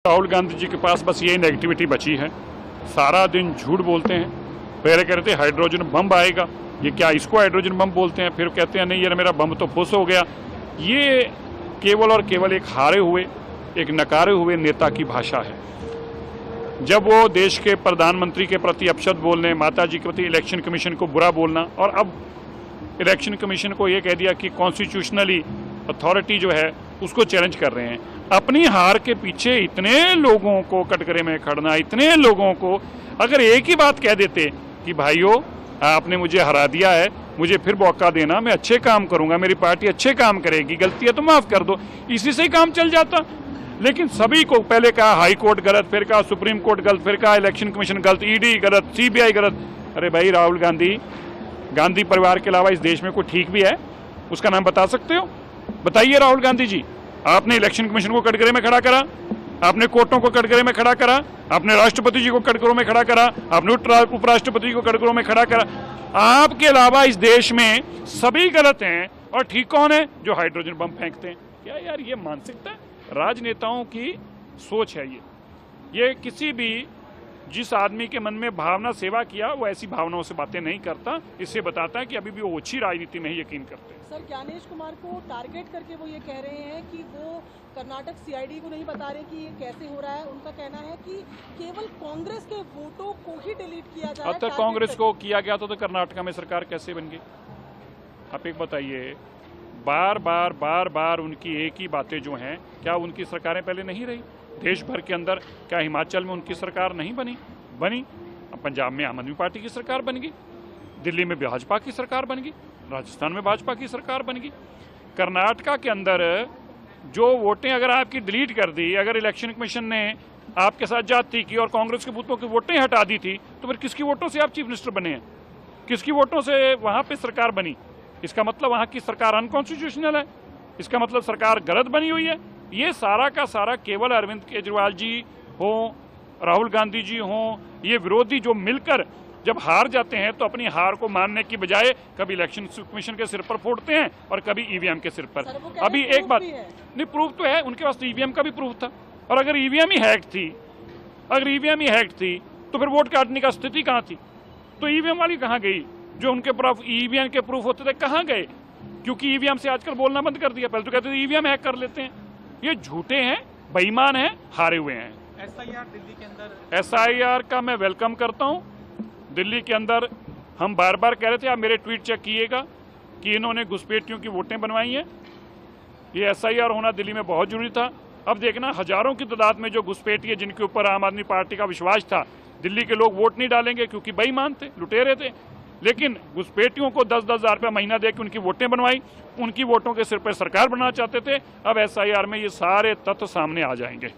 राहुल गांधी जी के पास बस ये नेगेटिविटी बची है, सारा दिन झूठ बोलते हैं। पहले कह रहे थे हाइड्रोजन बम आएगा, ये क्या इसको हाइड्रोजन बम बोलते हैं, फिर कहते हैं नहीं यार मेरा बम तो फुस हो गया। ये केवल और केवल एक हारे हुए, एक नकारे हुए नेता की भाषा है। जब वो देश के प्रधानमंत्री के प्रति अपशब्द बोलने, माता जी के प्रति इलेक्शन कमीशन को बुरा बोलना, और अब इलेक्शन कमीशन को ये कह दिया कि कॉन्स्टिट्यूशनली अथॉरिटी जो है उसको चैलेंज कर रहे हैं। अपनी हार के पीछे इतने लोगों को कटघरे में खड़ना, इतने लोगों को अगर एक ही बात कह देते कि भाइयों आपने मुझे हरा दिया है, मुझे फिर मौका देना, मैं अच्छे काम करूंगा, मेरी पार्टी अच्छे काम करेगी, गलती है तो माफ़ कर दो, इसी से ही काम चल जाता। लेकिन सभी को पहले कहा हाई कोर्ट गलत, फिर कहा सुप्रीम कोर्ट गलत, फिर कहा इलेक्शन कमीशन गलत, ईडी गलत, सीबीआई गलत। अरे भाई राहुल गांधी परिवार के अलावा इस देश में कोई ठीक भी है? उसका नाम बता सकते हो? बताइए राहुल गांधी जी। आपने इलेक्शन कमीशन को कटघरे में खड़ा करा, आपने कोर्टों को कटघरे में खड़ा करा, आपने राष्ट्रपति जी को कटघरों में खड़ा करा, आपने उपराष्ट्रपति जी को कटघरों में खड़ा करा। आपके अलावा इस देश में सभी गलत हैं और ठीक कौन है? जो हाइड्रोजन बम फेंकते हैं। क्या यार ये मानसिकता राजनेताओं की सोच है? ये किसी भी जिस आदमी के मन में भावना सेवा किया वो ऐसी भावनाओं से बातें नहीं करता। इससे बताता है कि अभी भी वो ओछी राजनीति में ही यकीन करते हैं। सर ज्ञानेश कुमार को टारगेट करके वो ये कह रहे हैं कि वो कर्नाटक सीआईडी को नहीं बता रहे कि ये कैसे हो रहा है। उनका कहना है कि केवल कांग्रेस के वोटों को ही डिलीट किया जा रहा है। अब तक कांग्रेस को किया गया तो कर्नाटक में सरकार कैसे बन गई? आप एक बताइए। बार बार उनकी एक ही बातें जो हैं, क्या उनकी सरकारें पहले नहीं रही देश भर के अंदर? क्या हिमाचल में उनकी सरकार नहीं बनी? पंजाब में आम आदमी पार्टी की सरकार बन गई, दिल्ली में भाजपा की सरकार बन गई, राजस्थान में भाजपा की सरकार बन गई। कर्नाटका के अंदर जो वोटें अगर आपकी डिलीट कर दी, अगर इलेक्शन कमीशन ने आपके साथ जाति की और कांग्रेस के बूथों की वोटें हटा दी थी, तो फिर किसकी वोटों से आप चीफ मिनिस्टर बने हैं? किसकी वोटों से वहाँ पर सरकार बनी? इसका मतलब वहाँ की सरकार अनकॉन्स्टिट्यूशनल है, इसका मतलब सरकार गलत बनी हुई है। ये सारा का सारा केवल अरविंद केजरीवाल जी हों, राहुल गांधी जी हों, ये विरोधी जो मिलकर जब हार जाते हैं तो अपनी हार को मानने की बजाय कभी इलेक्शन कमीशन के सिर पर फोड़ते हैं और कभी ईवीएम के सिर पर। अभी एक बात नहीं, प्रूफ तो है उनके पास, तो ईवीएम का भी प्रूफ था। और अगर ईवीएम ही हैक थी तो फिर वोट काटने का स्थिति कहाँ थी? तो ईवीएम वाली कहाँ गई? जो उनके प्रूफ ईवीएम के प्रूफ होते थे कहाँ गए? क्योंकि ईवीएम से आजकल बोलना बंद कर दिया। पहले तो कहते थे ईवीएम हैक कर लेते हैं। ये झूठे हैं, बेईमान हैं, हारे हुए हैं। एसआईआर दिल्ली के अंदर, एसआईआर का मैं वेलकम करता हूं। दिल्ली के अंदर हम बार बार कह रहे थे, आप मेरे ट्वीट चेक कीजिएगा कि इन्होंने घुसपैठियों की वोटें बनवाई हैं। ये एसआईआर होना दिल्ली में बहुत जरूरी था। अब देखना हजारों की तादाद में जो घुसपैठी है, जिनके ऊपर आम आदमी पार्टी का विश्वास था, दिल्ली के लोग वोट नहीं डालेंगे क्योंकि बेईमान थे, लुटेरे थे। लेकिन घुसपैठियों को 10-10 हज़ार रुपया महीना देकर उनकी वोटें बनवाई, उनकी वोटों के सिर पर सरकार बनाना चाहते थे। अब एसआईआर में ये सारे तथ्य सामने आ जाएंगे।